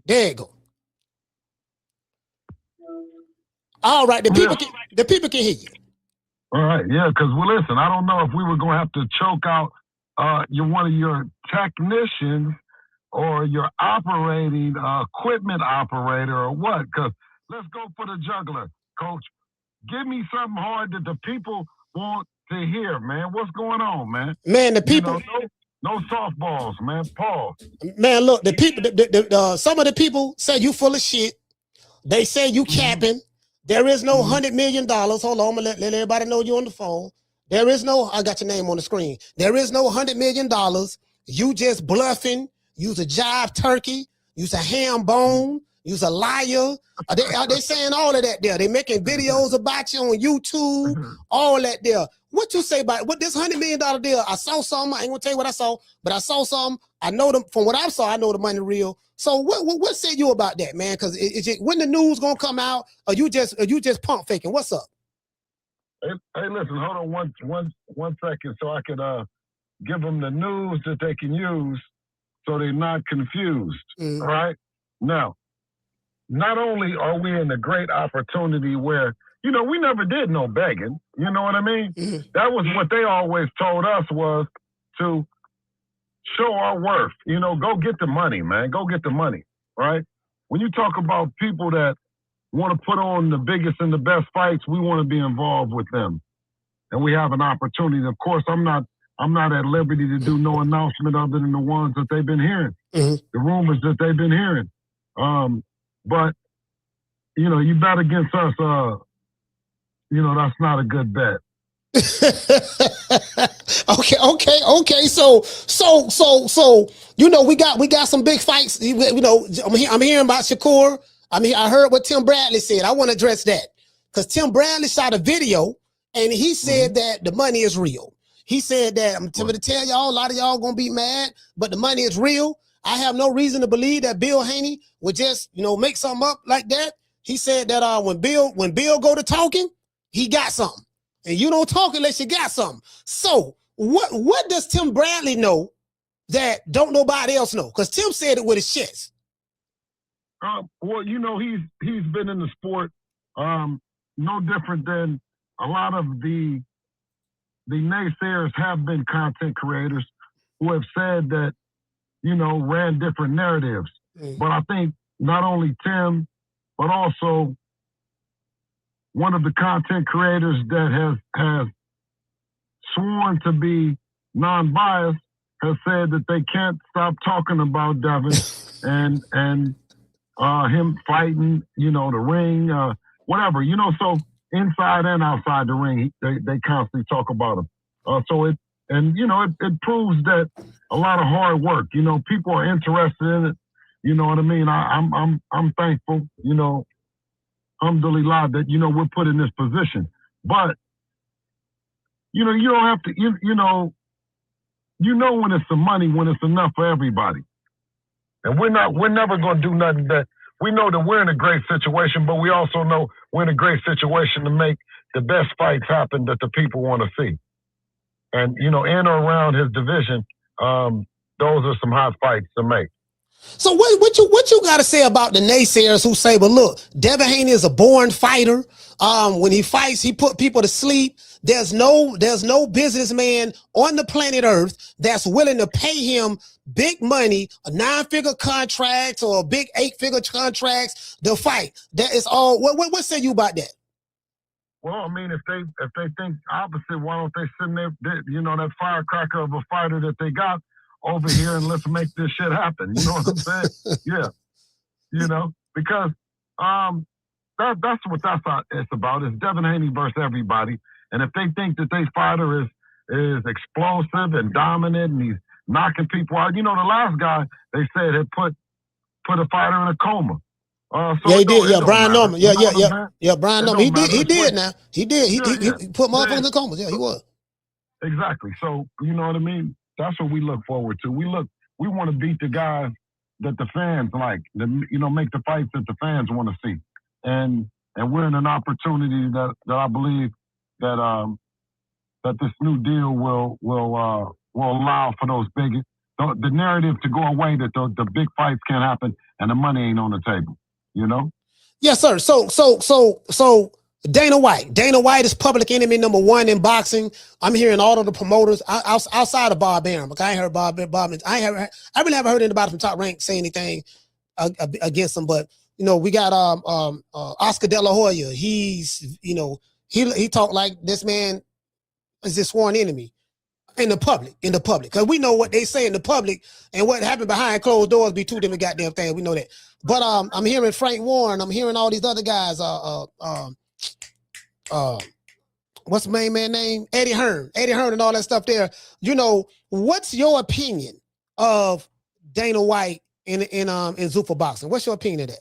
There you go. All right, the people can hear you. All right, yeah, because well, listen, I don't know if we were going to have to choke out one of your technicians or your operating equipment operator or what. Because let's go for the juggler, Coach. Give me something hard that the people want to hear, man. What's going on, man? Man, the people. No softballs, man. Pause. Man, look, the people. Some of the people say you full of shit. They say you capping. There is no $100 million. Hold on, I'm gonna let everybody know you on the phone. There is no, I got your name on the screen. There is no $100 million. You just bluffing. You's a jive turkey. You's a ham bone. You's a liar. Are they saying all of that there? They making videos about you on YouTube, all that there. What you say about what this $100 million deal? I saw something. I ain't gonna tell you what I saw, but I saw something. I know them from what I saw. I know the money real. So what say you about that, man? Because when the news gonna come out, or you just pump faking? What's up? Hey, listen, hold on one second, so I can give them the news that they can use, so they're not confused. All right. Now, not only are we in a great opportunity where we never did no begging. You know what I mean? That was what they always told us was to show our worth. Go get the money, man. Go get the money, right? When you talk about people that want to put on the biggest and the best fights, we want to be involved with them. And we have an opportunity. Of course, I'm not at liberty to do no announcement other than the ones that they've been hearing, the rumors that they've been hearing. But, you bet against us, that's not a good bet. Okay. So, we got some big fights. I'm hearing about Shakur. I heard what Tim Bradley said. I want to address that because Tim Bradley shot a video and he said that the money is real. He said that I'm going to tell y'all, a lot of y'all gonna be mad, but the money is real. I have no reason to believe that Bill Haney would just, make something up like that. He said that when Bill go to talking, he got something. And you don't talk unless you got something. So what does Tim Bradley know that don't nobody else know? Because Tim said it with his chest. Well, he's been in the sport no different than a lot of the naysayers have been content creators who have said that, ran different narratives. But I think not only Tim, but also one of the content creators that has sworn to be non-biased has said that they can't stop talking about Devin and him fighting, the ring, whatever, so inside and outside the ring, they constantly talk about him. It proves that a lot of hard work, people are interested in it. You know what I mean? I'm thankful, alhamdulillah that, we're put in this position. But, you don't have to, when it's some money, when it's enough for everybody. And we're never going to do nothing that, we know that we're in a great situation, but we also know we're in a great situation to make the best fights happen that the people want to see. And, in or around his division, those are some hot fights to make. So what you got to say about the naysayers who say, but look, Devin Haney is a born fighter. When he fights, he put people to sleep. There's no businessman on the planet Earth that's willing to pay him big money, a 9-figure contract or a big 8-figure contracts to fight. That is all. What say you about that? Well, I mean, if they think opposite, why don't they send that firecracker of a fighter that they got over here and let's make this shit happen. You know what I'm saying? Yeah. Because that's what it's about. It's Devin Haney versus everybody. And if they think that their fighter is explosive and dominant and he's knocking people out, the last guy they said had put a fighter in a coma. He did. Yeah, Brian Norman. Yeah, Brian Norman. He did. Now he did. He put motherfuckers in comas. Yeah, he was. Exactly. So you know what I mean. That's what we look forward to. We want to beat the guys that the fans like. Make the fights that the fans want to see. And we're in an opportunity that I believe that this new deal will allow for those the narrative to go away that the big fights can't happen and the money ain't on the table, you know? Yes, sir. So Dana White is public enemy number one in boxing. I'm hearing all of the promoters outside of Bob Arum. I ain't heard Bob. I really haven't heard anybody from Top Rank say anything against him. But you know, we got Oscar De La Hoya. He's, you know, he talked like this man is his sworn enemy in the public, because we know what they say in the public and what happened behind closed doors be two different goddamn things. We know that. But I'm hearing Frank Warren. I'm hearing all these other guys. What's the main man name? Eddie Hearn, and all that stuff there. You know, what's your opinion of Dana White in Zuffa Boxing? What's your opinion of that?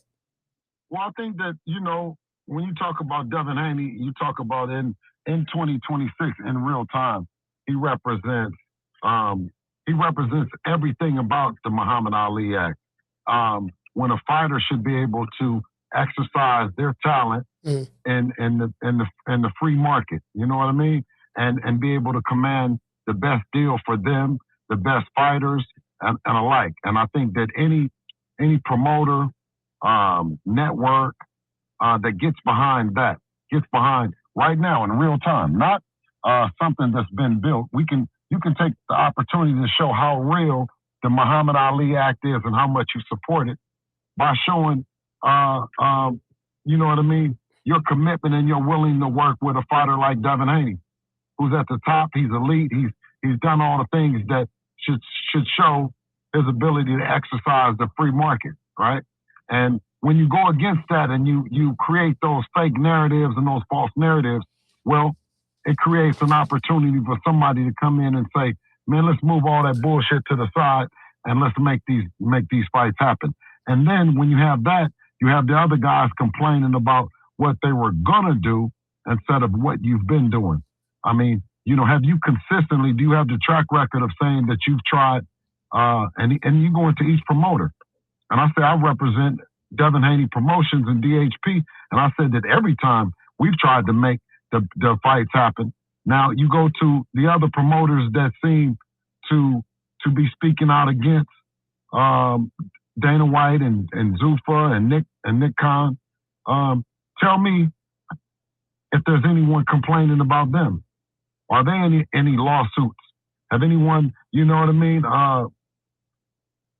Well, I think that, you know, when you talk about Devin Haney, you talk about in 2026 in real time, he represents everything about the Muhammad Ali Act. When a fighter should be able to exercise their talent in the free market, you know what I mean, and be able to command the best deal for them, the best fighters, and alike. And I think that any promoter, network that gets behind right now in real time, not something that's been built. You can take the opportunity to show how real the Muhammad Ali Act is and how much you support it by showing, you know what I mean, your commitment and you're willing to work with a fighter like Devin Haney, who's at the top. He's elite. He's done all the things that should show his ability to exercise the free market, right? And when you go against that and you create those fake narratives and those false narratives, well, it creates an opportunity for somebody to come in and say, man, let's move all that bullshit to the side and let's make these fights happen. And then when you have that, you have the other guys complaining about what they were gonna do instead of what you've been doing. I mean, you know, do you have the track record of saying that you've tried, and you go into each promoter. And I say, I represent Devin Haney Promotions and DHP. And I said that every time we've tried to make the fights happen. Now you go to the other promoters that seem to be speaking out against Dana White and Zuffa and Nick Khan. Tell me if there's anyone complaining about them. Are there any lawsuits? Have anyone, you know what I mean,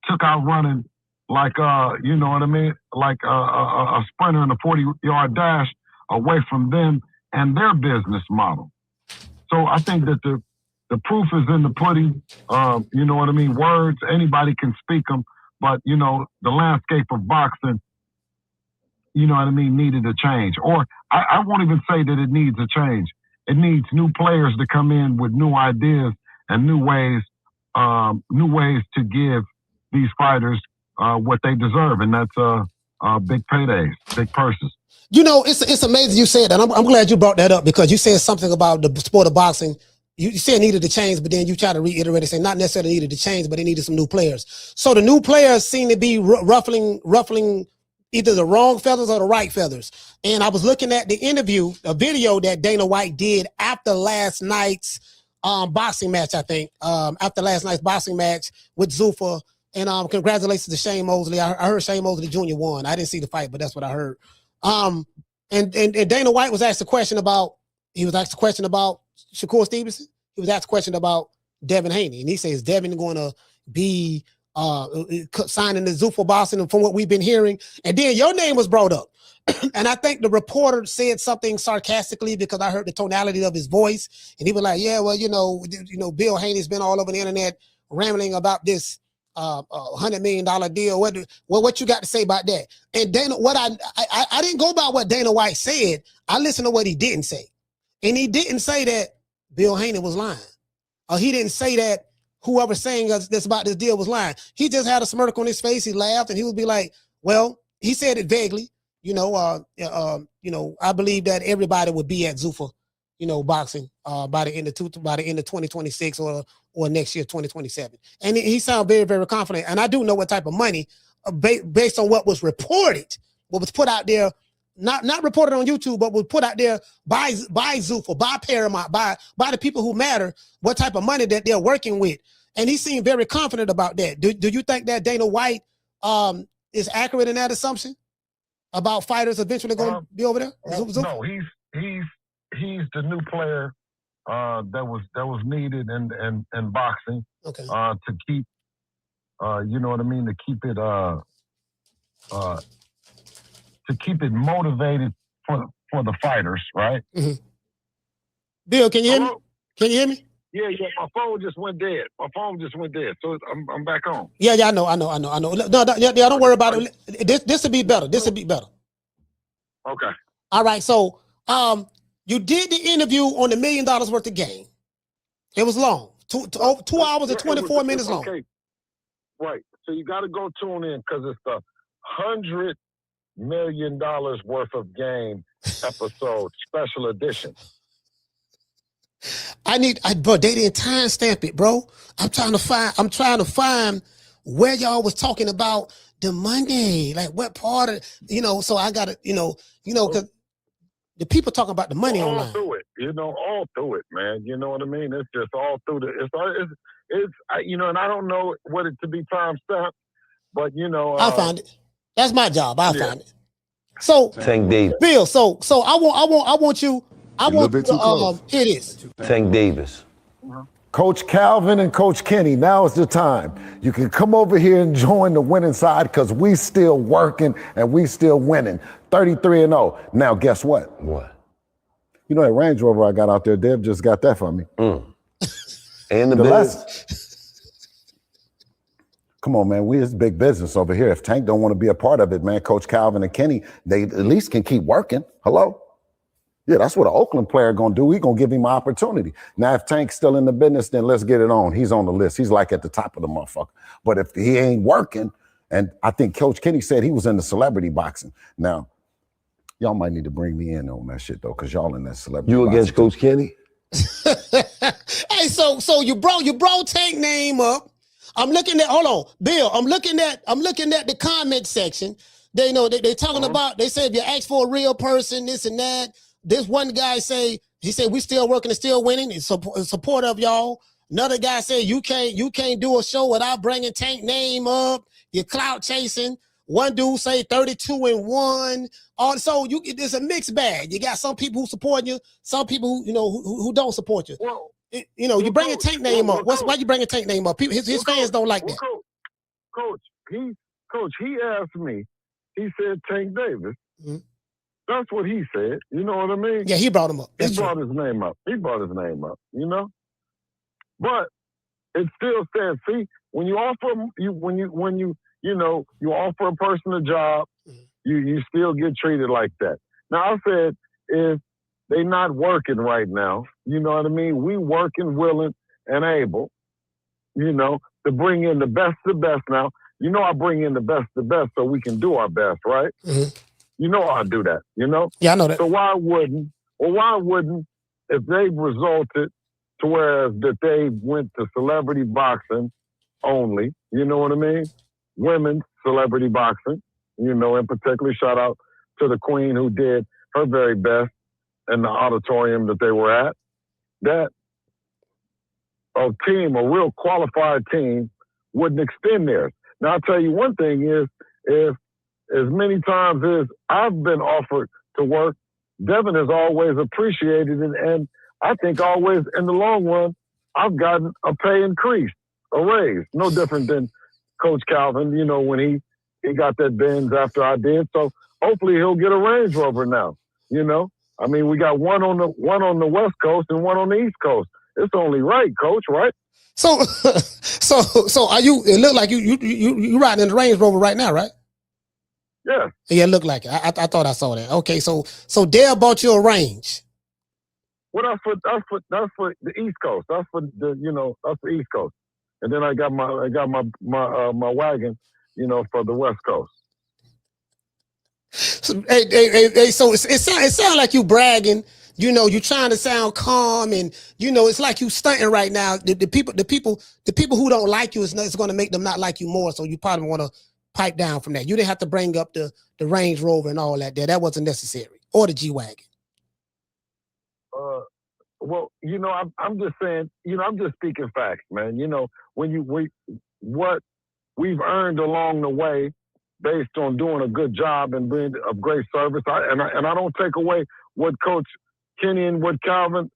took out running like you know what I mean, like a sprinter in a 40-yard dash away from them and their business model? So I think that the proof is in the pudding. You know what I mean? Words, anybody can speak them, but you know, the landscape of boxing, you know what I mean, needed a change. Or I won't even say that it needs a change. It needs new players to come in with new ideas and new ways to give these fighters what they deserve, and that's big paydays, big purses. You know, it's amazing you said that. I'm glad you brought that up, because you said something about the sport of boxing. You said it needed to change, but then you try to reiterate and say not necessarily needed to change, but it needed some new players. So the new players seem to be ruffling either the wrong feathers or the right feathers. And I was looking at a video that Dana White did after last night's boxing match, I think, after last night's boxing match with Zuffa. And congratulations to Shane Mosley. I heard Shane Mosley Jr. won. I didn't see the fight, but that's what I heard. And Dana White was asked a question about Shakur Stevenson. He was asked a question about Devin Haney, and he says, Devin going to be signing the Zuffa Boxing from what we've been hearing. And then your name was brought up. And I think the reporter said something sarcastically, because I heard the tonality of his voice. And he was like, yeah, well, you know, Bill Haney's been all over the internet rambling about this $100 million deal. What you got to say about that? And Dana, I didn't go by what Dana White said. I listened to what he didn't say. And he didn't say that Bill Haney was lying. He didn't say that whoever saying this about this deal was lying. He just had a smirk on his face. He laughed, and he would be like, well, he said it vaguely. I believe that everybody would be at Zuffa, boxing by the end of 2026 or next year, 2027. And he sounded very, very confident. And I do know what type of money, based on what was reported, what was put out there, not reported on YouTube, but was put out there by Zuffa, by Paramount, by the people who matter, what type of money that they're working with. and he seemed very confident about that. Do you think that Dana White is accurate in that assumption about fighters eventually going to be over there? No, he's the new player that was needed in boxing. Okay. To keep you know what I mean, to keep it motivated for the fighters, right? Mm-hmm. Bill, can you hear me? Can you hear me? Yeah, my phone just went dead. So I'm back on. Yeah, I know. No, don't worry about it. This will be better. Okay. All right. So, you did the interview on the $1 million worth of game. It was long, 2 hours and 24 minutes long. Okay. Right. So you got to go tune in because it's the $100 million worth of game episode special edition. Bro, they didn't timestamp it, bro. I'm trying to find where y'all was talking about the money, like what part of, so I got to, because the people talking about the money all online. Through it, all through it, man. You know what I mean? It's just all through it's and I don't know what it to be timestamped, but I'll find it. That's my job. I'll find it. So Thank Davis. Bill, so I want you. Here it is. Thank Davis. Coach Calvin and Coach Kenny, now is the time. You can come over here and join the winning side because we still working and we still winning. 33-0. Now, guess what? What? You know that Range Rover I got out there, Dev just got that for me. And the business. Come on, man. It's big business over here. If Tank don't want to be a part of it, man, Coach Calvin and Kenny, they at least can keep working. Hello? Yeah, that's what an Oakland player gonna do. We gonna give him an opportunity. Now, if Tank's still in the business, then let's get it on. He's on the list. He's like at the top of the motherfucker. But if he ain't working, and I think Coach Kenny said he was in the celebrity boxing. Now, y'all might need to bring me in on that shit though, because y'all in that celebrity. You against Coach Kenny? Hey, so you brought Tank name up. I'm looking at, hold on, Bill. I'm looking at the comment section. They talking about. They say if you ask for a real person, this and that. This one guy said we still working and still winning. It's support of y'all. Another guy said you can't do a show without bringing Tank name up. You're clout chasing. One dude say 32-1. Also, there's a mixed bag. You got some people who support you, some people who don't support you. Well, you bringing Tank name up. Why you bringing Tank name up? His fans don't like that. Coach, he asked me. He said Tank Davis. Mm-hmm. That's what he said. You know what I mean? Yeah, he brought him up. He brought his name up. But it still says, see, when you offer you offer a person a job, you still get treated like that. Now I said if they not working right now, you know what I mean? We working, willing, and able, to bring in the best of the best now. I bring in the best of the best so we can do our best, right? Mm-hmm. I do that, Yeah, I know that. So why wouldn't, if they resulted to whereas that they went to celebrity boxing only, you know what I mean? Women's celebrity boxing, and particularly shout out to the queen who did her very best in the auditorium that they were at, that a real qualified team wouldn't extend theirs. Now, I'll tell you one thing is, if as many times as I've been offered to work, Devin has always appreciated it. And I think always in the long run, I've gotten a pay increase, a raise. No different than Coach Calvin, when he got that Benz after I did. So hopefully he'll get a Range Rover now, I mean, we got one on the West Coast and one on the East Coast. It's only right, Coach, right? So are you, it look like you riding in the Range Rover right now, right? Yeah. Yeah, it looked like it. I thought I saw that. Okay, so Dale bought you a Range. Well, that's for the East Coast. That's for that's the East Coast. And then I got my wagon, for the West Coast. So, hey, so it sounds like you bragging. You trying to sound calm, and it's like you stunting right now. The people who don't like you, it's going to make them not like you more. So you probably want to pipe down from that. You didn't have to bring up the Range Rover and all that there. That wasn't necessary. Or the G-Wagon. Well, I'm just saying, I'm just speaking facts, man. What we've earned along the way based on doing a good job and being of great service. I don't take away what Coach Kenny and what Calvin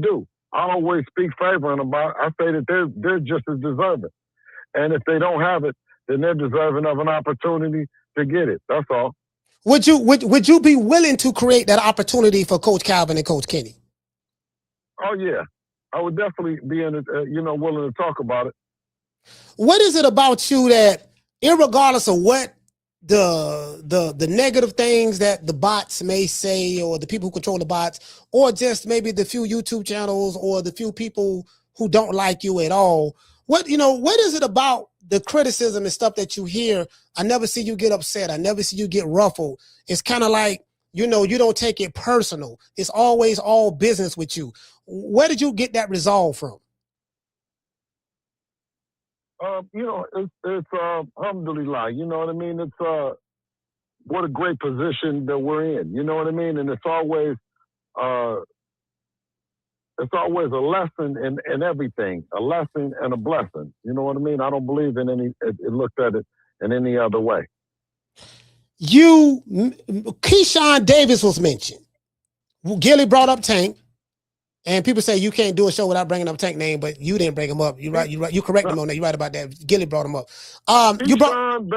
do. I always speak favoring about. I say that they're just as deserving, and if they don't have it, then they're deserving of an opportunity to get it. That's all. Would you be willing to create that opportunity for Coach Calvin and Coach Kenny? Oh yeah, I would definitely be willing to talk about it. What is it about you that, irregardless of what the negative things that the bots may say, or the people who control the bots, or just maybe the few YouTube channels or the few people who don't like you at all, what is it about the criticism and stuff that you hear? I never see you get upset. I never see you get ruffled. It's kind of like, you don't take it personal. It's always all business with you. Where did you get that resolve from? It's alhamdulillah, you know what I mean? It's what a great position that we're in, you know what I mean? And it's always a lesson in everything, a lesson and a blessing. You know what I mean? I don't believe in it looked at it in any other way. Keyshawn Davis was mentioned. Gilly brought up Tank. And people say you can't do a show without bringing up Tank name, but you didn't bring him up. You right. You correct him on that. You right about that. Gilly brought him up. Keyshawn,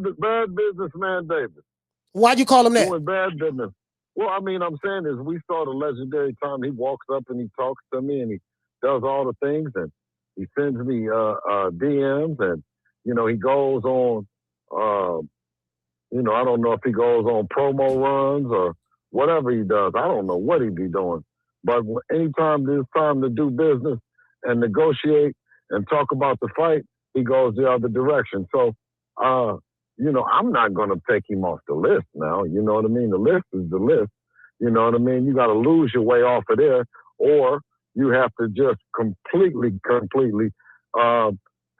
the bad businessman Davis. Why'd you call him that? Doing bad business. Well, I mean, I'm saying is we saw the legendary time he walks up and he talks to me and he does all the things and he sends me DMs and he goes on. I don't know if he goes on promo runs or whatever he does. I don't know what he be doing. But anytime there's time to do business and negotiate and talk about the fight, he goes the other direction. So, I'm not going to take him off the list now. You know what I mean? The list is the list. You know what I mean? You got to lose your way off of there, or you have to just completely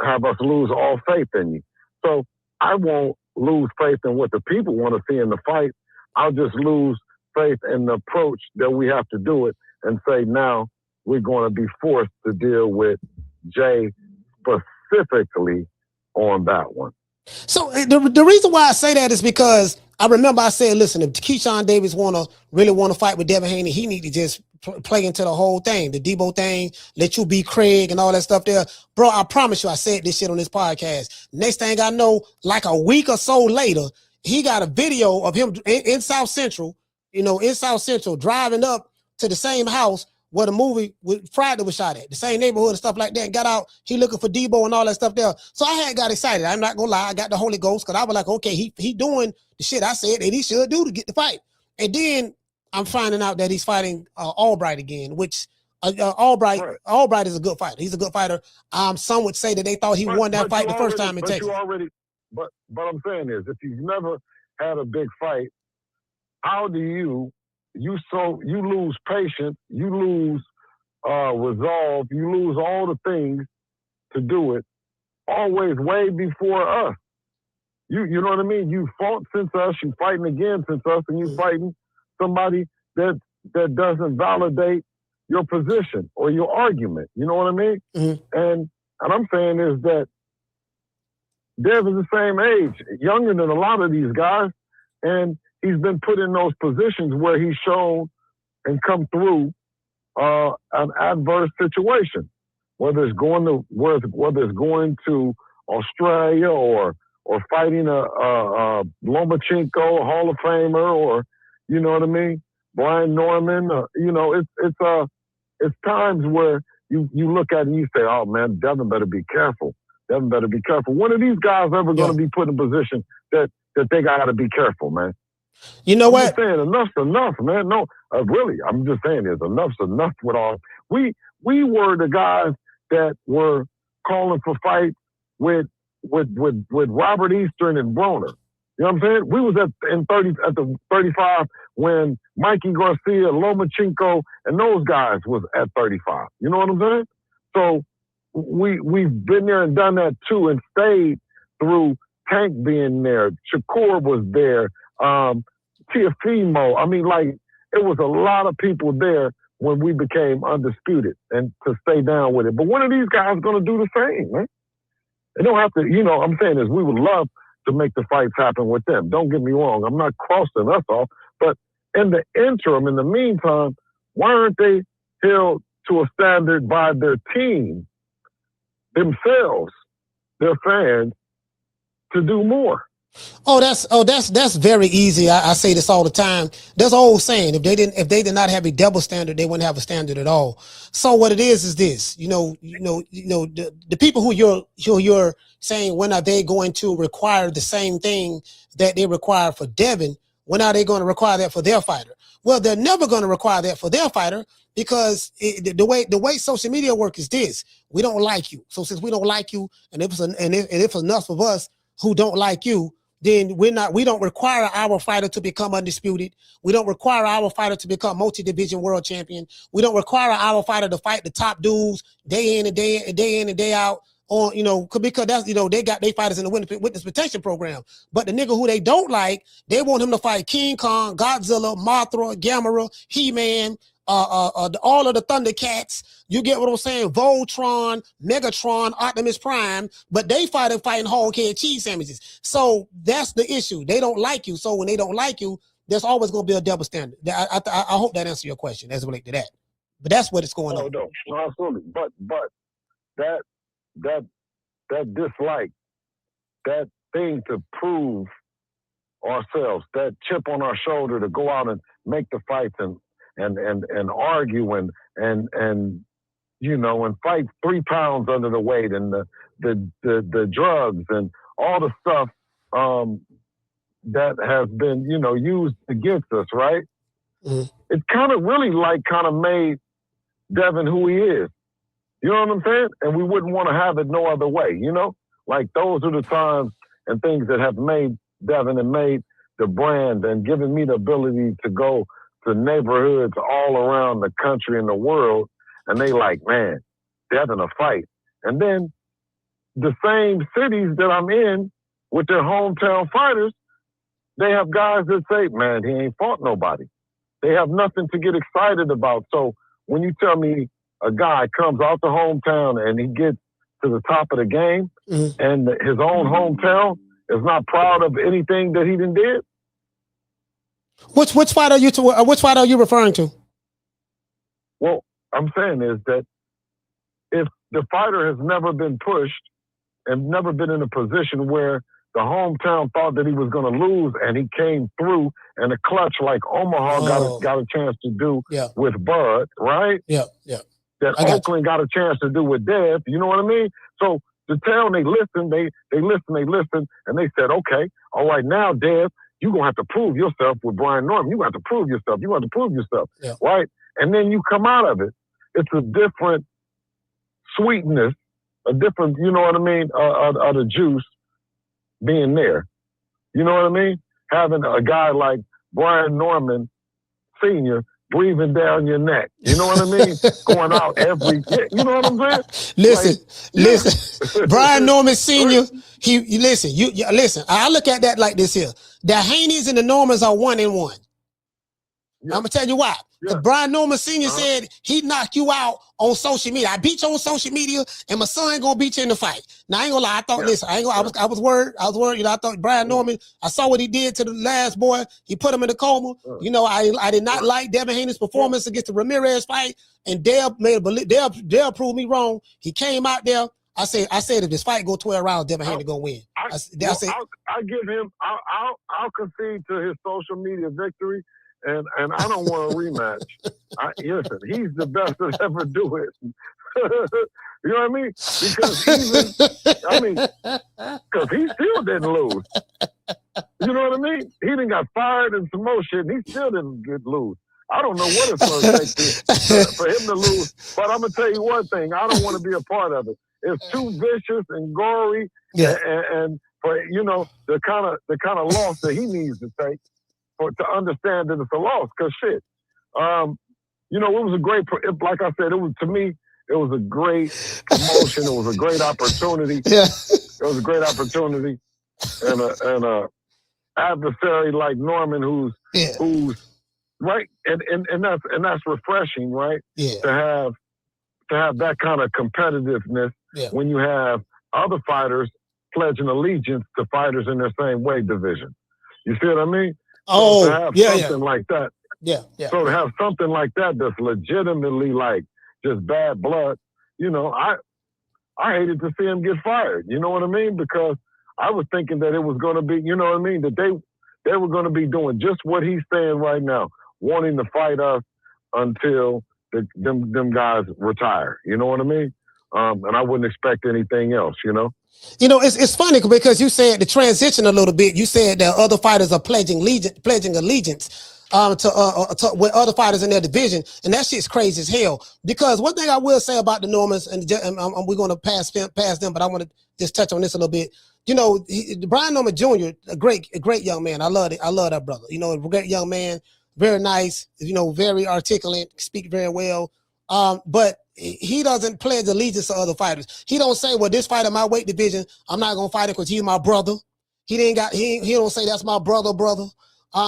have us lose all faith in you. So I won't lose faith in what the people want to see in the fight. I'll just lose faith in the approach that we have to do it and say now we're going to be forced to deal with Jay specifically on that one. So the reason why I say that is because I remember I said, listen, if Keyshawn Davis really want to fight with Devin Haney, he need to just play into the whole thing, the Debo thing, let you be Craig and all that stuff there. Bro, I promise you, I said this shit on this podcast. Next thing I know, like a week or so later, he got a video of him in South Central, driving up to the same house where the movie with Friday was shot at, the same neighborhood and stuff like that, and got out, he looking for Debo and all that stuff there. So I had got excited. I'm not gonna lie, I got the Holy Ghost, because I was like, okay, he doing the shit I said that he should do to get the fight. And then I'm finding out that he's fighting Albright again, which Albright is a good fighter. He's a good fighter. Some would say that they thought he won that fight the first time in Texas. But I'm saying is, if you've never had a big fight, how do you lose patience, you lose resolve, you lose all the things to do it, always way before us. You know what I mean? You fought since us, you fighting again since us, and you fighting somebody that doesn't validate your position or your argument. You know what I mean? Mm-hmm. And I'm saying is that Dev is the same age, younger than a lot of these guys, and he's been put in those positions where he's shown and come through an adverse situation, whether it's going to Australia or fighting a Lomachenko, Hall of Famer, or you know what I mean, Brian Norman. It's times where you look at it and you say, oh man, Devin better be careful. Devin better be careful. When are these guys ever going to be put in a position that they got to be careful, man? You know what? I'm just saying, enough's enough, man. No, really, I'm just saying, enough's enough with all. We were the guys that were calling for fights with Robert Eastern and Broner. You know what I'm saying? We was at the 35 when Mikey Garcia, Lomachenko, and those guys was at 35. You know what I'm saying? So we've been there and done that too, and stayed through Tank being there. Shakur was there. Tiafimo. I mean, like, it was a lot of people there when we became undisputed and to stay down with it. But when are these guys going to do the same, man? They don't have to, I'm saying is we would love to make the fights happen with them. Don't get me wrong. I'm not crossing us off. But in the interim, in the meantime, why aren't they held to a standard by their team, themselves, their fans, to do more? That's very easy. I say this all the time. There's an old saying: if they did not have a double standard, they wouldn't have a standard at all. So what it is this: the people who you're saying, when are they going to require the same thing that they require for Devin? When are they going to require that for their fighter? Well, they're never going to require that for their fighter, because the way social media works is this: we don't like you. So since we don't like you, and if it's enough of us who don't like you, then we don't require our fighter to become undisputed. We don't require our fighter to become multi-division world champion. We don't require our fighter to fight the top dudes day in and day out on, because that's, they got their fighters in the witness protection program. But the nigga who they don't like, they want him to fight King Kong, Godzilla, Mothra, Gamera, He-Man, all of the Thundercats. You get what I'm saying? Voltron, Megatron, Optimus Prime, but they fighting hog head cheese sandwiches. So that's the issue. They don't like you. So when they don't like you, there's always going to be a double standard. I hope that answers your question as it relates to that. But that's what it's going on. No, absolutely. But that dislike, that thing to prove ourselves, that chip on our shoulder to go out and make the fights and argue and fight 3 pounds under the weight, and the drugs and all the stuff that has been used against us, right? Mm-hmm. It kind of made Devin who he is. You know what I'm saying? And we wouldn't want to have it no other way. Like those are the times and things that have made Devin and made the brand and given me the ability to go to neighborhoods all around the country and the world, and they like, man, Devin a fight. And then the same cities that I'm in with their hometown fighters, they have guys that say, man, he ain't fought nobody. They have nothing to get excited about. So when you tell me a guy comes out the hometown and he gets to the top of the game, mm-hmm. and his own hometown is not proud of anything that he done did. Which fight are you referring to? Well, I'm saying is that if the fighter has never been pushed and never been in a position where the hometown thought that he was going to lose, and he came through in a clutch like Omaha got a chance to do with Bud, right? Yeah. That Oakland got a chance to do with Dev. You know what I mean? So the town, they listened, and they said, okay, all right, now, Dev, you're going to have to prove yourself with Brian Norman. You're going to have to prove yourself. You want to prove yourself, right? And then you come out of it. It's a different sweetness, a different, you know what I mean, of the juice being there. You know what I mean? Having a guy like Brian Norman Sr. breathing down your neck. You know what I mean? Going out you know what I'm saying? Listen. Brian Norman Sr., listen, I look at that like this here. The Haneys and the Normans are 1-1. Yeah. I'm going to tell you why. Because Brian Norman Sr. said he'd knock you out on social media. I beat you on social media, and my son ain't going to beat you in the fight. Now, I ain't going to lie. I thought, listen, I was worried. I thought Brian Norman, I saw what he did to the last boy. He put him in a coma. I did not like Devin Haney's performance against the Ramirez fight, and Dale proved me wrong. He came out there. I said if this fight go 12 rounds, Devin Haney gonna win. I'll give him. I'll concede to his social media victory. And I don't want a rematch. Listen, he's the best to ever do it. You know what I mean? Because he still didn't lose. You know what I mean? He done got fired and some more shit, and he still didn't lose. I don't know what it's going to take for him to lose. But I'm going to tell you one thing. I don't want to be a part of it. It's too vicious and gory, and for the kind of loss that he needs to take. To understand that it's a loss, because shit, it was a great, like I said, to me, it was a great promotion. It was a great opportunity. Yeah. It was a great opportunity. And a adversary like Norman, who's right, and that's refreshing, right? Yeah. To have that kind of competitiveness when you have other fighters pledging allegiance to fighters in their same weight division. You see what I mean? Oh, so to have something like that. Yeah. So to have something like that that's legitimately like just bad blood, you know, I hated to see him get fired. You know what I mean? Because I was thinking that it was going to be, you know what I mean, that they were going to be doing just what he's saying right now, wanting to fight us until them guys retire. You know what I mean? And I wouldn't expect anything else, you know? You know, it's funny because you said the transition a little bit. You said that other fighters are pledging allegiance to with other fighters in their division, and that shit's crazy as hell. Because one thing I will say about the Normans, and we're going to pass them, but I want to just touch on this a little bit. You know, Brian Norman Jr., a great young man. I love it. I love that brother. You know, a great young man, very nice. You know, very articulate, speak very well. But he doesn't pledge allegiance to other fighters. He don't say, well, this fighter in my weight division, I'm not gonna fight him because he's my brother. He don't say that's my brother.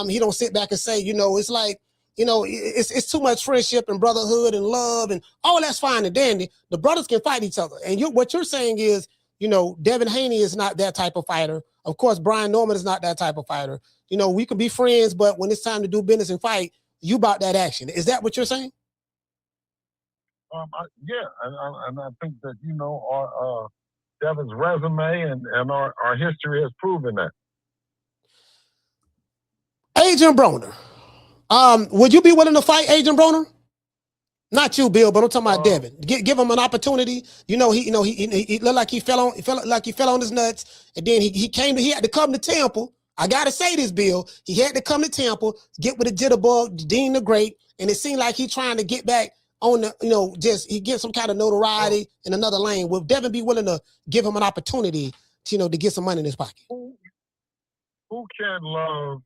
He don't sit back and say, you know, it's like, you know, it's too much friendship and brotherhood and love and all that's fine and dandy. The brothers can fight each other. And what you're saying is, you know, Devin Haney is not that type of fighter. Of course, Brian Norman is not that type of fighter. You know, we can be friends, but when it's time to do business and fight, you about that action. Is that what you're saying? And I think that, you know, our Devin's resume and our history has proven that. Adrian Broner, would you be willing to fight Adrian Broner? Not you, Bill, but I'm talking about Devin. Give him an opportunity. You know, he looked like he fell on his nuts, and then he had to come to Temple. I gotta say this, Bill. He had to come to Temple, get with the jitterbug, Dean the Great, and it seemed like he's trying to get back on the, you know, just he gets some kind of notoriety in another lane. Will Devin be willing to give him an opportunity to, you know, to get some money in his pocket? Who can't love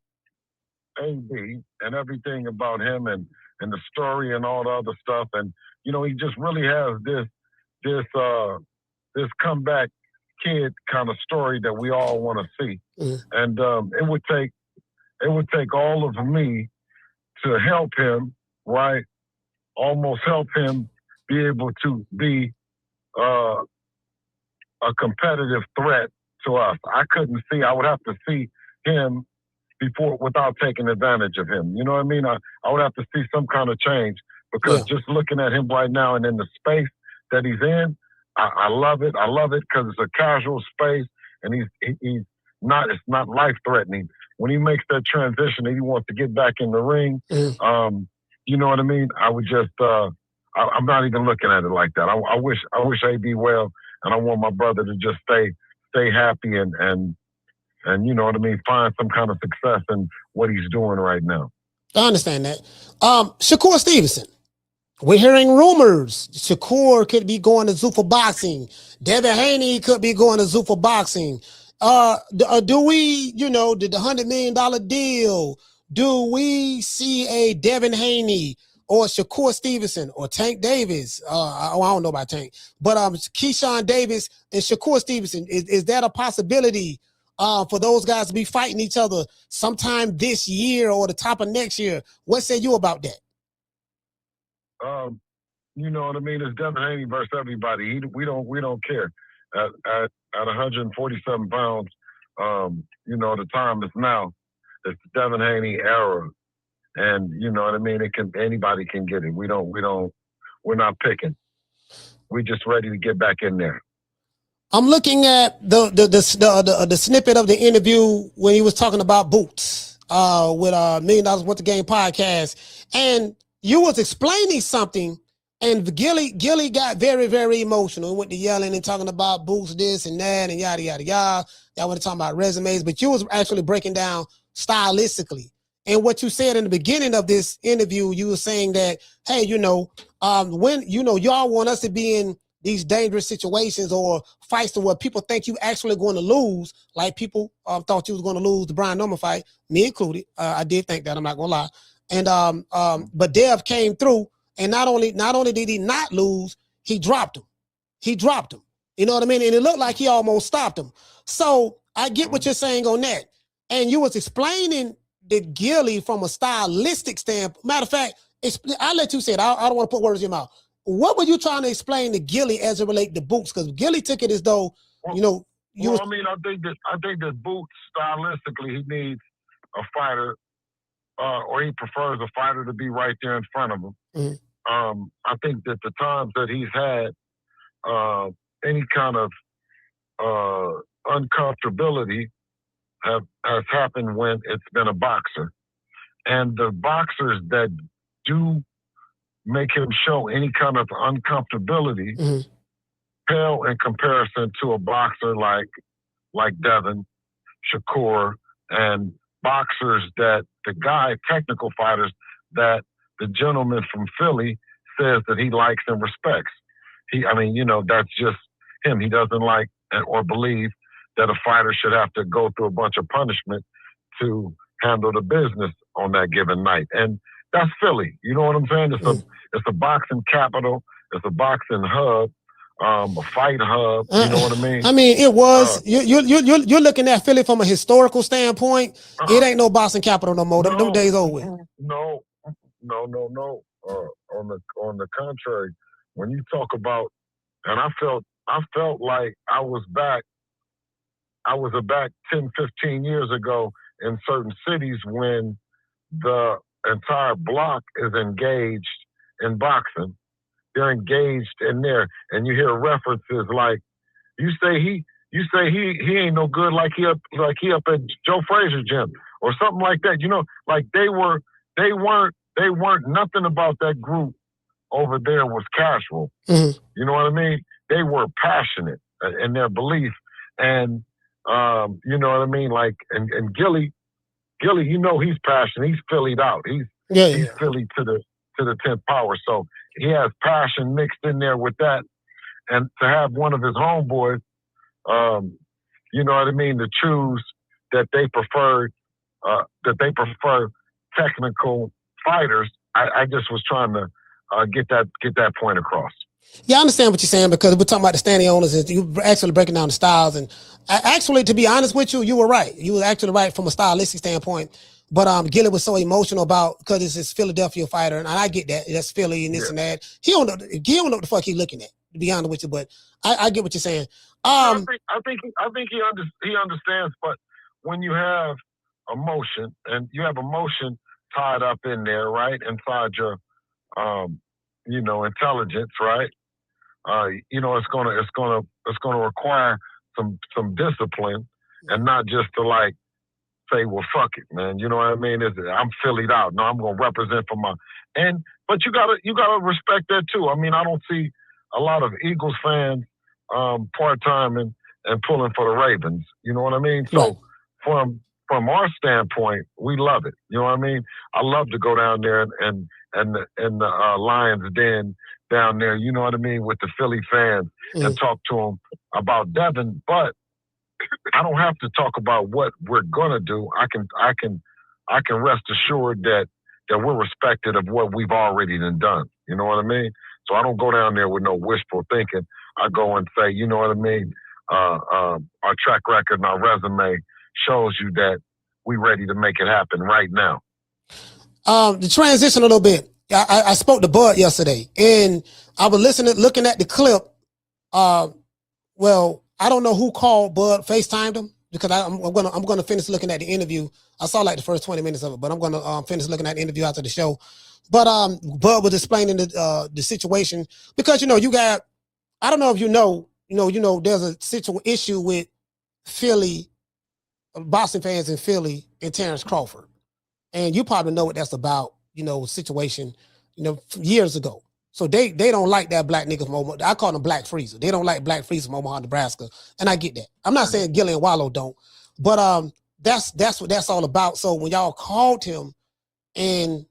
AB and everything about him and the story and all the other stuff? And, you know, he just really has this comeback kid kind of story that we all want to see. And it would take all of me to help him, right? Almost help him be able to be a competitive threat to us. I would have to see him without taking advantage of him. You know what I mean? I would have to see some kind of change because just looking at him right now and in the space that he's in, I love it. I love it because it's a casual space and it's not life threatening. When he makes that transition and he wants to get back in the ring, you know what I mean? I would just, I'm not even looking at it like that. I wish AB well, and I want my brother to just stay happy and you know what I mean, find some kind of success in what he's doing right now. I understand that. Shakur Stevenson. We're hearing rumors. Shakur could be going to Zuffa Boxing. Devin Haney could be going to Zuffa Boxing. Do we, you know, did the $100 million deal? Do we see a Devin Haney or Shakur Stevenson or Tank Davis? I don't know about Tank, but Keyshawn Davis and Shakur Stevenson. Is that a possibility for those guys to be fighting each other sometime this year or the top of next year? What say you about that? You know what I mean? It's Devin Haney versus everybody. We don't care. At 147 pounds, you know, the time is now. It's the Devin Haney era, and you know what I mean. Anybody can get it. We're not picking. We're just ready to get back in there. I'm looking at the snippet of the interview when he was talking about boots with $1 Million Worth of Game podcast, and you was explaining something, and Gilly got very, very emotional. He went to yelling and talking about boots, this and that, and yada yada yada. Y'all were talking about resumes, but you was actually breaking down stylistically. And what you said in the beginning of this interview, you were saying that, hey, you know, when, you know, y'all want us to be in these dangerous situations or fights to where people think you actually going to lose, like people thought you was going to lose the Brian Norman fight, me included. I did think that, I'm not going to lie. And but Dev came through, and not only did he not lose, he dropped him. You know what I mean? And it looked like he almost stopped him. So I get what you're saying on that. And you was explaining did Gilly, from a stylistic standpoint, matter of fact, I'll let you say it. I don't want to put words in your mouth. What were you trying to explain to Gilly as it relates to Boots? Because Gilly took it as though, you know, I mean, I think that Boots, stylistically, he needs a fighter, or he prefers a fighter to be right there in front of him. Mm-hmm. I think that the times that he's had any kind of uncomfortability has happened when it's been a boxer. And the boxers that do make him show any kind of uncomfortability mm-hmm. pale in comparison to a boxer like Devin, Shakur, and boxers that technical fighters that the gentleman from Philly says that he likes and respects. That's just him. He doesn't like or believe that a fighter should have to go through a bunch of punishment to handle the business on that given night. And that's Philly. You know what I'm saying? It's a boxing capital. It's a boxing hub, a fight hub. You know what I mean? I mean, it was. You're looking at Philly from a historical standpoint. It ain't no boxing capital no more. Them days over with. No. On the contrary, when you talk about, and I felt like I was back 10, 15 years ago in certain cities when the entire block is engaged in boxing. They're engaged in there, and you hear references like, you say he ain't no good, like he up at Joe Frazier gym or something like that. You know, like they weren't nothing about that group over there was casual. Mm-hmm. You know what I mean? They were passionate in their belief, and you know what I mean? Like, and Gilly, you know, he's passionate. He's Phillied out. He's Philly to the 10th power. So he has passion mixed in there with that. And to have one of his homeboys, you know what I mean, to choose that they prefer technical fighters, I just was trying to get that point across. Yeah, I understand what you're saying, because we're talking about the standing owners and you actually breaking down the styles. And actually, to be honest with you, you were right. You were actually right from a stylistic standpoint. But Gilly was so emotional because it's his Philadelphia fighter, and I get that. That's Philly and this and that. He don't know what the fuck he's looking at, to be honest with you. But I get what you're saying. I think he understands. But when you have emotion, and you have emotion tied up in there, right, inside your intelligence, right? It's gonna require some discipline, and not just to like say, well, fuck it, man. You know what I mean? I'm Phillied out. No, I'm gonna represent for but you gotta respect that too. I mean, I don't see a lot of Eagles fans part-time and pulling for the Ravens. You know what I mean? So from our standpoint, we love it. You know what I mean? I love to go down there and the Lions Den down there, you know what I mean, with the Philly fans and talk to them about Devin. But I don't have to talk about what we're gonna do. I can rest assured that we're respected of what we've already done. You know what I mean? So I don't go down there with no wishful thinking. I go and say, you know what I mean? Our track record and our resume shows you that we're ready to make it happen right now. The transition a little bit. I spoke to Bud yesterday, and I was looking at the clip. Well, I don't know who called Bud, FaceTimed him, because I'm gonna finish looking at the interview. I saw like the first 20 minutes of it, but I'm gonna finish looking at the interview after the show. But Bud was explaining the situation, because you got, I don't know if you know there's a issue with Philly, Boston fans in Philly, and Terrence Crawford, and you probably know what that's about. Situation, years ago. So they don't like that black nigga from Omaha. I call him Black Freezer. They don't like Black Freezer from Omaha, Nebraska, and I get that. I'm not saying Gilly and Wallow don't, but that's what that's all about. So when y'all called him, and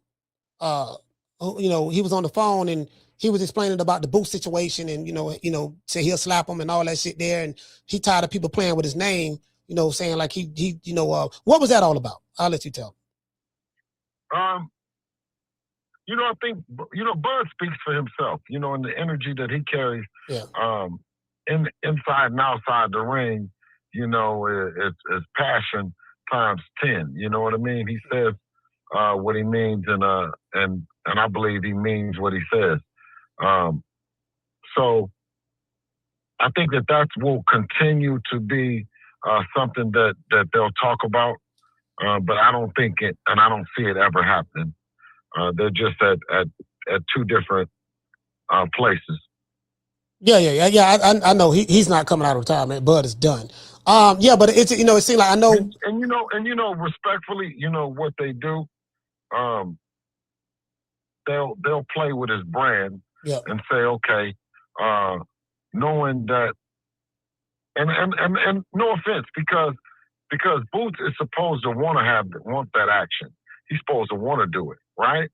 he was on the phone and he was explaining about the boot situation, and say he'll slap him and all that shit there, and he tired of people playing with his name, saying like he what was that all about? I'll let you tell. I think, Bud speaks for himself, and the energy that he carries inside and outside the ring, is passion times 10. You know what I mean? He says what he means, and I believe he means what he says. So I think that will continue to be something that they'll talk about, but I don't think it, and I don't see it ever happening. They're just at two different places. Yeah. I know he's not coming out of retirement. Bud is done. Yeah, but it's it seems like I know. And you know, respectfully, you know what they do. They'll play with his brand and say, okay, knowing that, and no offense, because Boots is supposed to want that action. He's supposed to want to do it, right?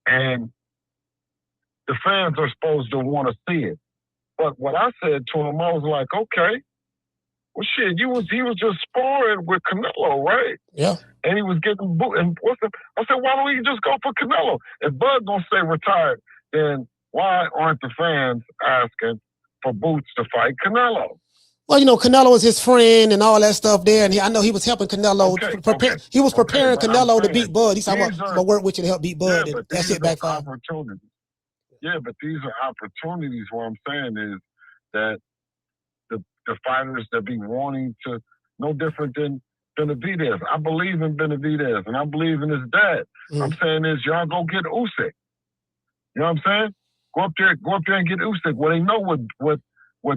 And the fans are supposed to want to see it. But what I said to him, I was like, okay, well, shit, he was just sparring with Canelo, right? Yeah. And he was getting booed. And I said, why don't we just go for Canelo? If Bud gonna stay retired, then why aren't the fans asking for Boots to fight Canelo? Well, you know, Canelo is his friend and all that stuff there, and I know he was helping Canelo. He was preparing Canelo to beat Bud. He said, I'm gonna work with you to help beat Bud. Yeah, and that shit backfired. Yeah, but these are opportunities. What I'm saying is that the fighters that be wanting to, no different than Benavidez. I believe in Benavidez, and I believe in his dad. I'm saying is y'all go get Usyk. You know what I'm saying? Go up there and get Usyk. Well, they know what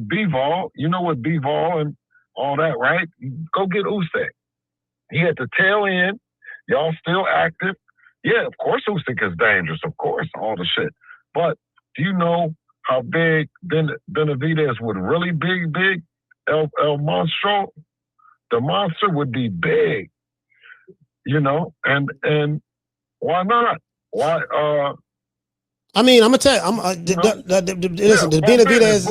Bivol, you know what Bivol and all that, right? Go get Usyk. He at the tail end. Y'all still active. Yeah, of course Usyk is dangerous. Of course, all the shit. But do you know how big Benavidez would really be big? El Monstro? The monster would be big. You know? And why not? Why I mean, I'm gonna tell you. Listen, the Benavidez.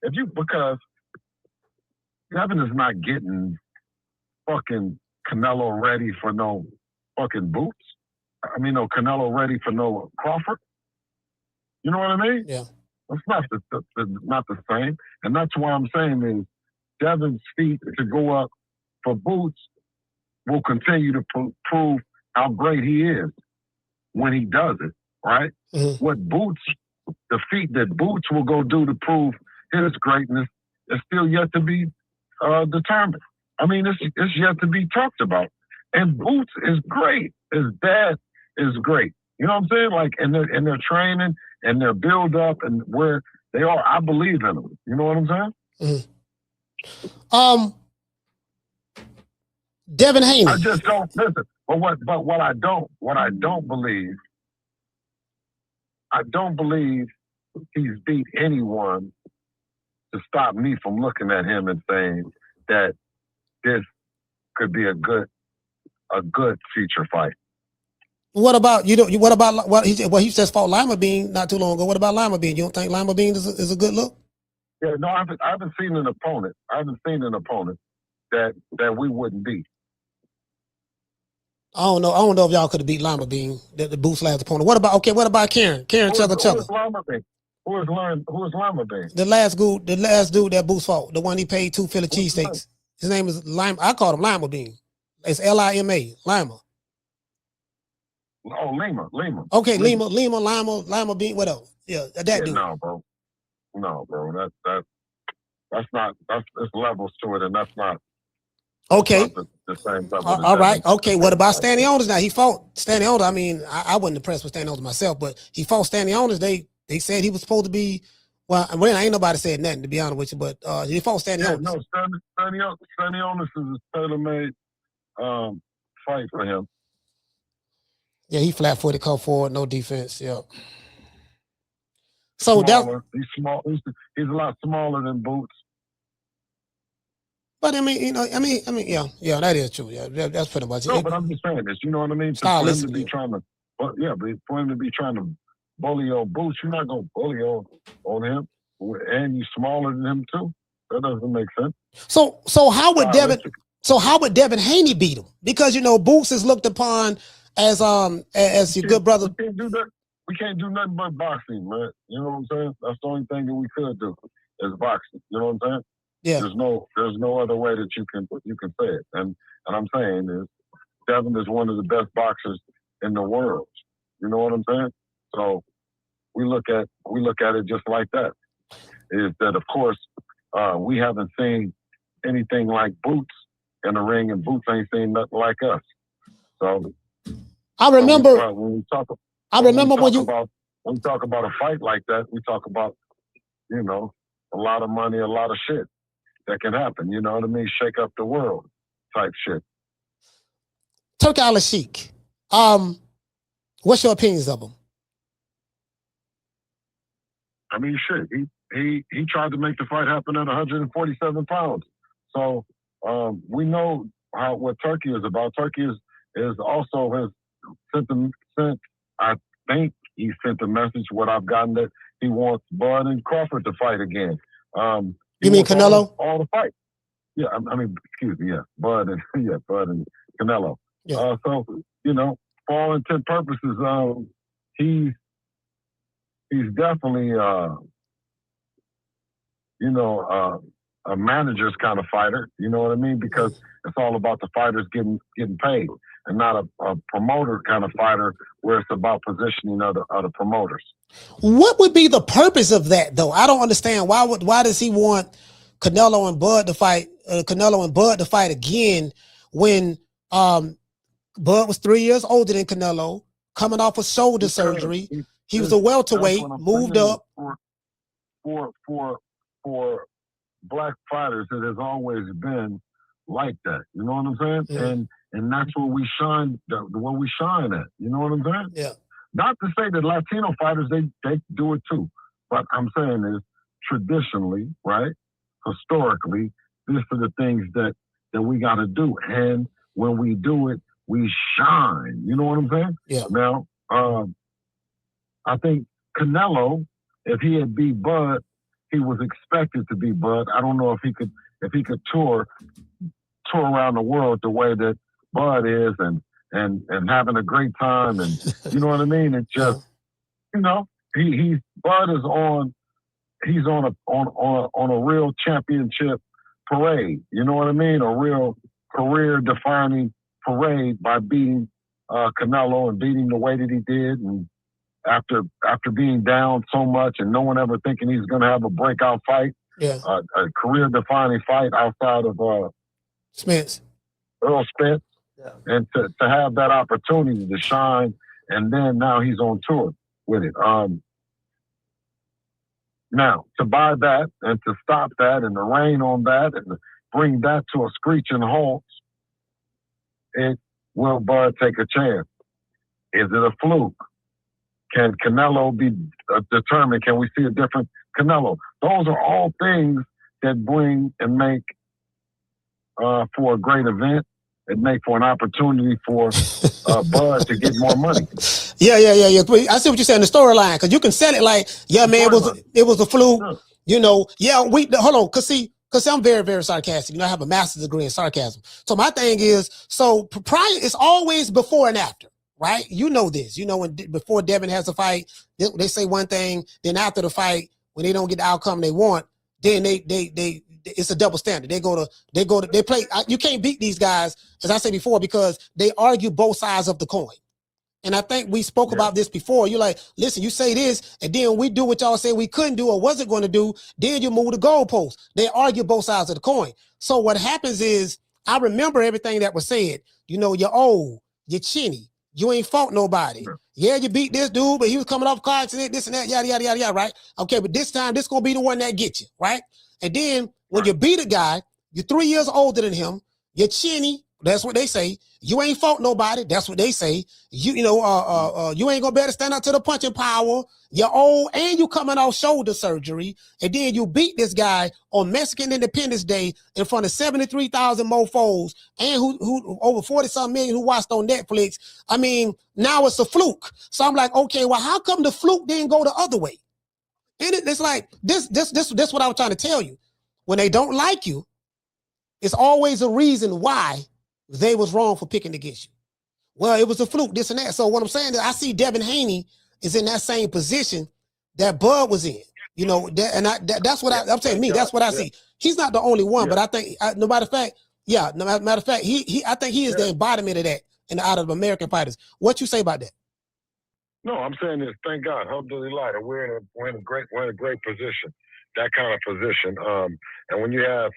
If you because Devin is not getting fucking Canelo ready for no fucking Boots. I mean, no Canelo ready for no Crawford. You know what I mean? Yeah. It's not the same, and that's why I'm saying is Devin's feet to go up for Boots will continue to prove how great he is when he does it. Right? Mm-hmm. What Boots, the feat that Boots will go do to prove his greatness is still yet to be determined. I mean, it's yet to be talked about. And Boots is great. His dad is great. You know what I'm saying? Like, and their training and their build up and where they are, I believe in them. You know what I'm saying? Mm-hmm. Devin Haney. I just don't listen. But what I don't believe. I don't believe he's beat anyone to stop me from looking at him and saying that this could be a good future fight. What about what he just fought Lima Bean not too long ago? What about Lima Bean? You don't think Lima Bean is a good look? Yeah, no, I haven't seen an opponent. I haven't seen an opponent that we wouldn't beat. I don't know if y'all could have beat Lima Bean, the Boots last opponent. What about Karen? Karen Who is Chugga. Lima Bean? Who is Lima Bean? The last dude that Boots fought, the one he paid 2 Philly cheesesteaks. His name is Lima. I called him Lima Bean. It's Lima. Lima. Oh, Lima. Okay, Lima Bean. What else? Yeah, that dude. No, bro. That's levels to it, and that's not. Okay. The same level. All right. Okay. What about Stanley Onis now? He fought Stanley Onis. I mean, I wasn't impressed with Stanley Onis myself, but he fought Stanley Onis. They said he was supposed to be. Well, ain't nobody said nothing, to be honest with you, but he fought Stanley Onis. No, Stanley Onis is a tailor-made fight for him. Yeah, he flat-footed, come forward, no defense. Yeah. So he's small. He's a lot smaller than Boots. But I mean, yeah, that is true. Yeah, that's pretty much it. No, but I'm just saying this. You know what I mean? Stylistic. For him to be trying to, for him to be trying to bully on Boots, you're not gonna bully on him, and you're smaller than him too. That doesn't make sense. So how would Devin Haney beat him? Because Boots is looked upon as your good brother. We can't do that. We can't do nothing but boxing, man. You know what I'm saying? That's the only thing that we could do is boxing. You know what I'm saying? Yeah. There's no other way that you can say it. And And I'm saying is Devin is one of the best boxers in the world. You know what I'm saying? So we look at it just like that. Is that of course we haven't seen anything like Boots in the ring, and Boots ain't seen nothing like us. So I remember when we talk about a fight like that, we talk about, you know, a lot of money, a lot of shit that can happen. You know what I mean? Shake up the world type shit. Turkey Alalshkh. What's your opinions of him? I mean, shit. He tried to make the fight happen at 147 pounds. So we know what Turkey is about. Turkey is also has sent. I think he sent a message. What I've gotten that he wants Bud and Crawford to fight again. You mean Canelo? All the fight. Yeah, I mean, excuse me. Yeah, Bud and Canelo. Yeah. So you know, for all intent purposes, he's definitely a manager's kind of fighter. You know what I mean? Because it's all about the fighters getting paid, and not a promoter kind of fighter where it's about positioning other promoters. What would be the purpose of that, though? I don't understand. Why does he want Canelo and Bud to fight again when Bud was 3 years older than Canelo, coming off of shoulder surgery? He was a welterweight, moved up. For black fighters, it has always been like that. You know what I'm saying? Yeah. And that's where we shine. Where we shine at. You know what I'm saying? Yeah. Not to say that Latino fighters they do it too, but I'm saying is traditionally, right? Historically, these are the things that we got to do, and when we do it, we shine. You know what I'm saying? Yeah. Now, I think Canelo, if he had beat Bud, he was expected to beat Bud. I don't know if he could tour around the world the way that Bud is, and having a great time, and you know what I mean. It just, you know, Bud is on a real championship parade. You know what I mean? A real career defining parade by beating Canelo and beating the way that he did, and after being down so much and no one ever thinking he's going to have a breakout fight, a career defining fight outside of Spence. Earl Spence, and to have that opportunity to shine, and then now he's on tour with it. Now, to buy that and to stop that and to rain on that and to bring that to a screeching halt, will Bud take a chance? Is it a fluke? Can Canelo be determined? Can we see a different Canelo? Those are all things that bring and make for a great event. It make for an opportunity for Bud to get more money. Yeah. I see what you're saying, the storyline, because you can sell it like, yeah, man, it was a fluke. Yeah. You know, hold on, because I'm very, very sarcastic. You know, I have a master's degree in sarcasm. So my thing is, prior, it's always before and after. Right? You know this. You know, before Devin has a fight, they say one thing. Then after the fight, when they don't get the outcome they want, then they it's a double standard. They play. You can't beat these guys, as I said before, because they argue both sides of the coin. And I think we spoke about this before. You're like, listen, you say this, and then we do what y'all say we couldn't do or wasn't going to do. Then you move the goalpost. They argue both sides of the coin. So what happens is, I remember everything that was said. You know, you're old, you're chinny. You ain't fought nobody. Yeah, you beat this dude, but he was coming off car accident, this and that, yada, yada, yada, yada, right? Okay, but this time, this going to be the one that gets you, right? And then when you beat a guy, you're 3 years older than him, you're chinny, that's what they say. You ain't fought nobody, that's what they say. You ain't going to be able to stand up to the punching power. You're old and you coming off shoulder surgery. And then you beat this guy on Mexican Independence Day in front of 73,000 mofos and who over 40-something million who watched on Netflix. I mean, now it's a fluke. So I'm like, okay, well, how come the fluke didn't go the other way? And it's like, this what I was trying to tell you. When they don't like you, it's always a reason why they was wrong for picking against you. Well, it was a fluke, this and that. So what I'm saying is I see Devin Haney is in that same position that Bud was in. You know, that's what I'm saying. That's what I see. He's not the only one, but I think, no matter of fact, Yeah, no matter of fact, I think he is the embodiment of that out of American fighters. What you say about that? No, I'm saying this. Thank God, alhamdulillah, that we're in a great position. That kind of position. And when you have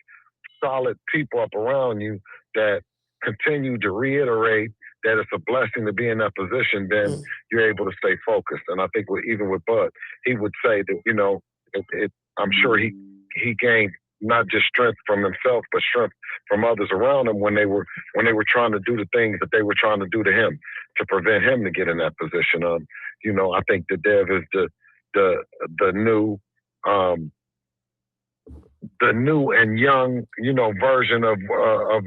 solid people up around you that continue to reiterate that it's a blessing to be in that position, then you're able to stay focused. And I think even with Bud, he would say that, I'm sure he gained not just strength from himself, but strength from others around him when they were trying to do the things that they were trying to do to him to prevent him to get in that position. I think that Dev is the new and young, version of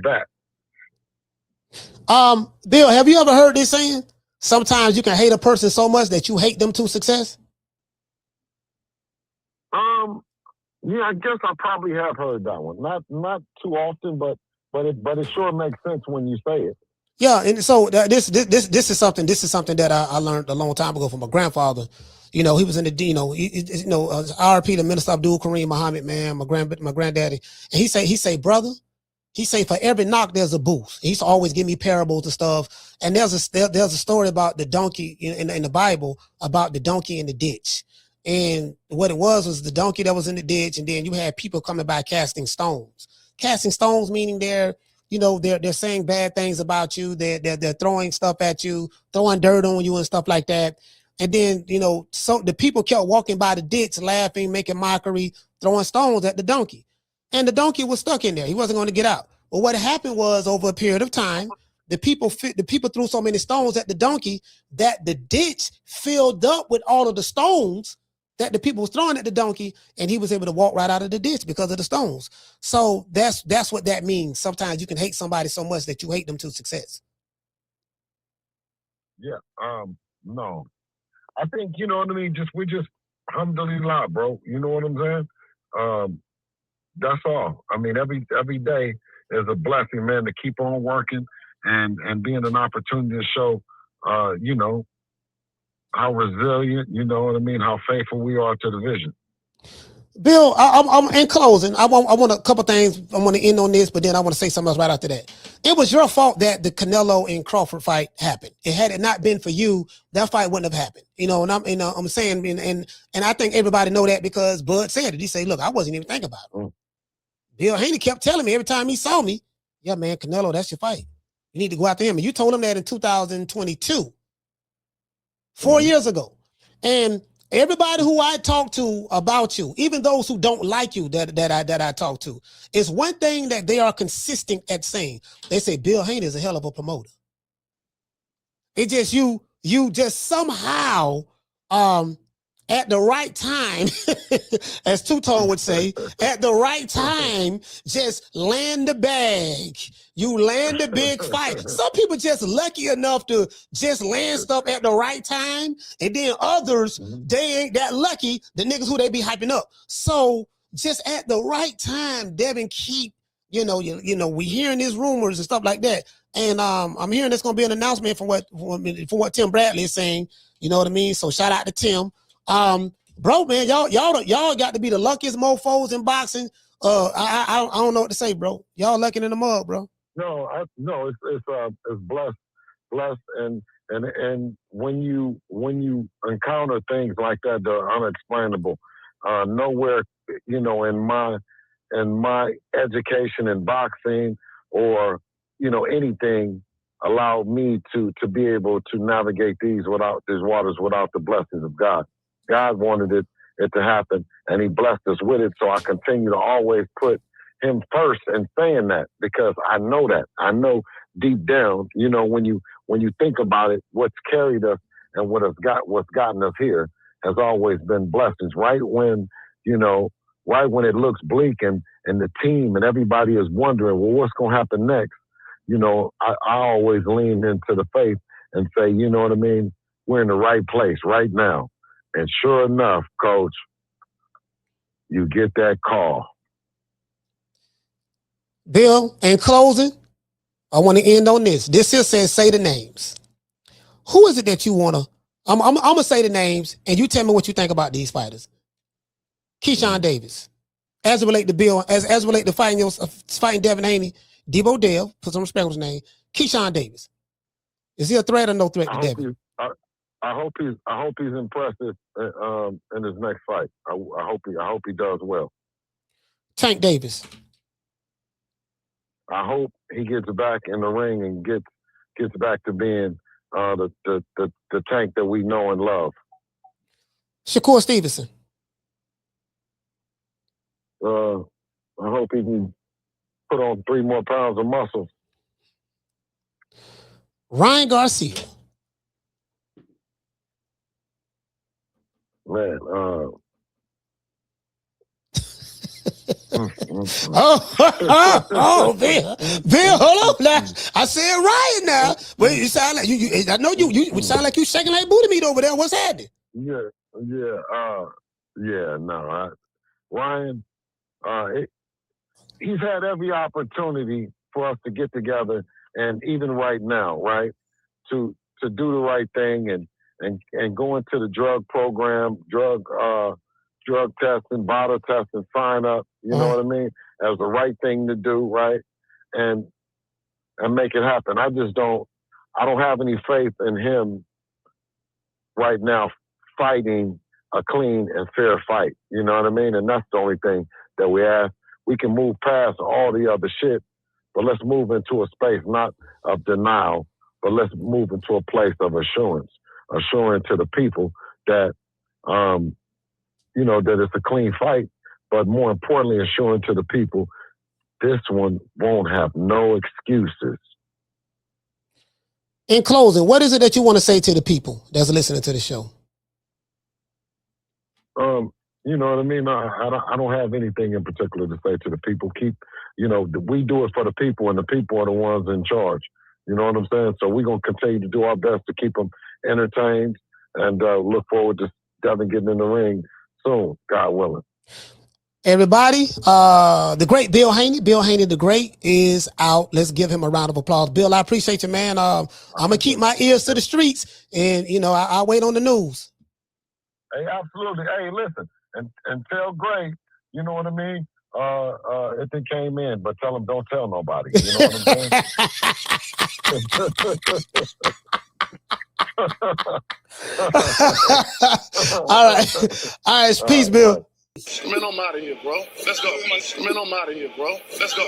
that. Bill, have you ever heard this saying? Sometimes you can hate a person so much that you hate them to success. Yeah, I guess I probably have heard that one. Not too often, but it sure makes sense when you say it. Yeah, and so this is something that I learned a long time ago from my grandfather. He was in the RP, the Minister Abdul Kareem Muhammad, man, my granddaddy, and he say, brother, he say for every knock there's a boost. He used to always give me parables and stuff. And there's a story about the donkey in the Bible about the donkey in the ditch. And what it was the donkey that was in the ditch, and then you had people coming by casting stones. Casting stones meaning they're saying bad things about you. They're throwing stuff at you, throwing dirt on you and stuff like that. And then, so the people kept walking by the ditch, laughing, making mockery, throwing stones at the donkey. And the donkey was stuck in there. He wasn't going to get out. But what happened was, over a period of time, the people threw so many stones at the donkey that the ditch filled up with all of the stones that the people was throwing at the donkey, and he was able to walk right out of the ditch because of the stones. So that's what that means. Sometimes you can hate somebody so much that you hate them to success. Yeah. No. I think, you know what I mean? We're just alhamdulillah, bro. You know what I'm saying? That's all. I mean, every day is a blessing, man, to keep on working and being an opportunity to show, how resilient, you know what I mean, how faithful we are to the vision. Bill, I'm in closing. I want a couple things. I want to end on this, but then I want to say something else right after that. It was your fault that the Canelo and Crawford fight happened. Had it not been for you, that fight wouldn't have happened. And I'm saying, and I think everybody know that because Bud said it. He said, "Look, I wasn't even thinking about it." Bill Haney kept telling me every time he saw me, "Yeah, man, Canelo, that's your fight. You need to go after him." And you told him that in 2022. 4 years ago. And everybody who I talk to about you, even those who don't like you that I talk to, is one thing that they are consistent at saying. They say Bill Haney is a hell of a promoter. It just you just somehow at the right time, as Two-Tone would say, at the right time, just land the bag. You land a big fight. Some people just lucky enough to just land stuff at the right time. And then others, they ain't that lucky, the niggas who they be hyping up. So just at the right time, Devin keep, we hearing these rumors and stuff like that. And I'm hearing there's going to be an announcement from what Tim Bradley is saying. You know what I mean? So shout out to Tim. Bro, man, y'all got to be the luckiest mofos in boxing. I don't know what to say, bro. Y'all lucky in the mud, bro. No, it's blessed, and when you encounter things like that, they're unexplainable. Nowhere, in my education in boxing or anything allowed me to be able to navigate these waters without the blessings of God. God wanted it to happen, and He blessed us with it. So I continue to always put Him first in saying that, because I know that. I know deep down, when you think about it, what's carried us and what's gotten us here has always been blessings. Right when it looks bleak and the team and everybody is wondering, well, what's going to happen next? I always lean into the faith and say, you know what I mean? We're in the right place right now. And sure enough, Coach, you get that call. Bill, in closing, I want to end on this. This here says, say the names. Who is it that you want to? I'm going to say the names, and you tell me what you think about these fighters. Keyshawn Davis, as it relate to Bill, as it relate to fighting Devin Haney, Debo Dale, put some respect on his name. Keyshawn Davis. Is he a threat or no threat to Devin? I hope he's impressive in his next fight. I hope he does well. Tank Davis. I hope he gets back in the ring and gets back to being the Tank that we know and love. Shakur Stevenson. I hope he can put on 3 more pounds of muscle. Ryan Garcia. Man, oh, Bill, hold on now. I said Ryan now. Well, you sound like you I know you sound like you shaking like booty meat over there. What's happening? Ryan, he's had every opportunity for us to get together, and even right now, right, to do the right thing and go into the drug program, drug testing, bottle testing, sign up, you know what I mean, as the right thing to do, right, and make it happen. I don't have any faith in him right now fighting a clean and fair fight, you know what I mean? And that's the only thing that we ask. We can move past all the other shit, but let's move into a space not of denial, but let's move into a place of assuring to the people that, that it's a clean fight, but more importantly, assuring to the people this one won't have no excuses. In closing, what is it that you want to say to the people that's listening to the show? You know what I mean? I don't have anything in particular to say to the people. We do it for the people, and the people are the ones in charge. You know what I'm saying? So we're going to continue to do our best to keep them entertained and look forward to Devin getting in the ring soon, God willing. Everybody, the great Bill Haney the Great is out. Let's give him a round of applause. Bill, I appreciate you, man. I'm going to keep my ears to the streets, and, I'll wait on the news. Hey, absolutely. Hey, listen, and tell Gray, you know what I mean? If they came in, but tell them don't tell nobody. You know what I'm saying? All right. Peace, Bill. Man, I'm out of here, bro. Let's go. Man, I'm out of here, bro. Let's go.